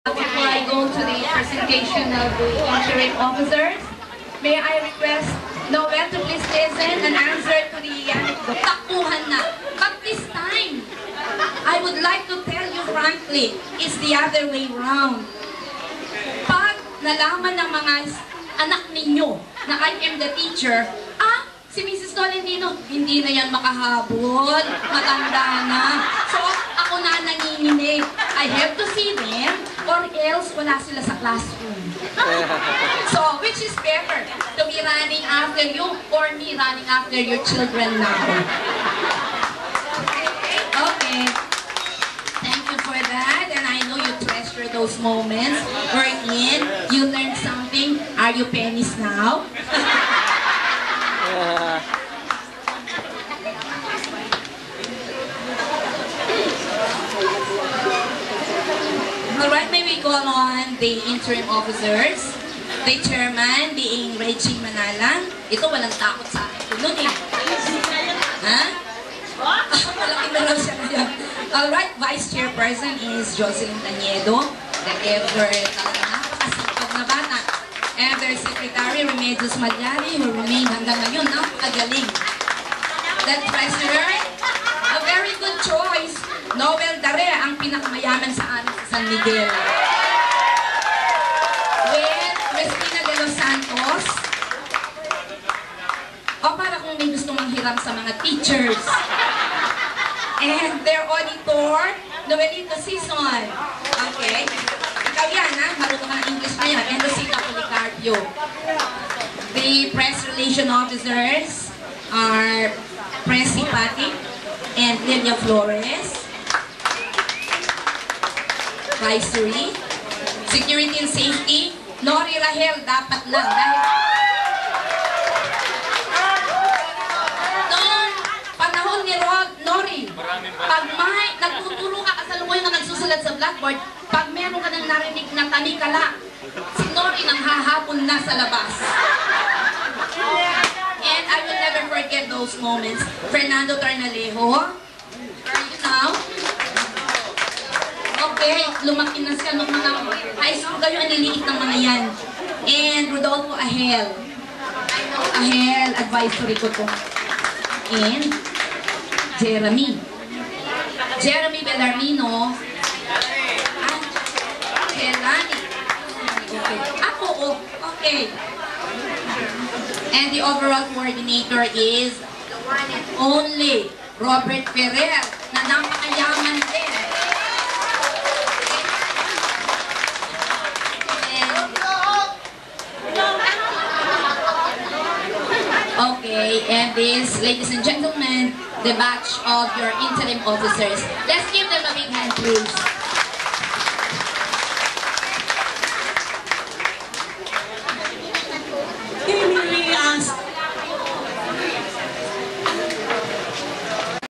Before I go to the presentation of the interim officers, may I request Noel to please listen and answer to the takbuhan na. But this time, I would like to tell you frankly, it's the other way round. Pag nalaman ng mga anak ninyo na I am the teacher, si Mrs. Tolentino, hindi na yan makahabol, matanda na. So, ako na nanginginig. I have to see them, or else wala sila sa classroom. So, which is better? To be running after you, or me running after your children now? Okay. Thank you for that, and I know you treasure those moments wherein you learn something. Are you pennies now? Alright, may we call on the interim officers. The chairman being Reggie Manala. Ito walang takot sa akin. Noon eh. Ha? Malaking na lang siya ngayon. Alright, vice chairperson is Jocelyn Taniedo. The ever talaga napakasipag na bata. Ever secretary Remedios Malyari, who remain hanggang ngayon, napakagaling. The treasurer, a very good choice. Noel Dare, ang pinakamayaman sa amin sa San Miguel. With Cristina de los Santos. Para kung may gusto manghiram sa mga teachers. And their auditor, Noelito Sison. Okay. Ikaw yan, ha? Marunong ka ng English na yan. And Rosita Policarpio. The press relation officers are Presi Pati and Lilia Flores. Advisory. Security and Safety, Nori Rahel, dapat lang. Dahil noong panahon ni Nori, pag may nagtuturo ka kasalukuyan na nagsusulat sa blackboard, pag meron ka nang narinig na tanikala, si Nori nang hahapon na sa labas. And I will never forget those moments. Fernando Tarnalejo, where are you now? Okay, lumaki na siya nung mga high school kayo, ang liliit ng mga yan. And Rodolfo Ahel. Ahel, advisory ko to. And Jeremy. Jeremy Bellarmino. Helani. Okay. Ako, okay. And the overall coordinator is the one and only Robert Ferrer, na napakayaman din. Okay, and this, ladies and gentlemen, the batch of your interim officers. Let's give them a big hand, please.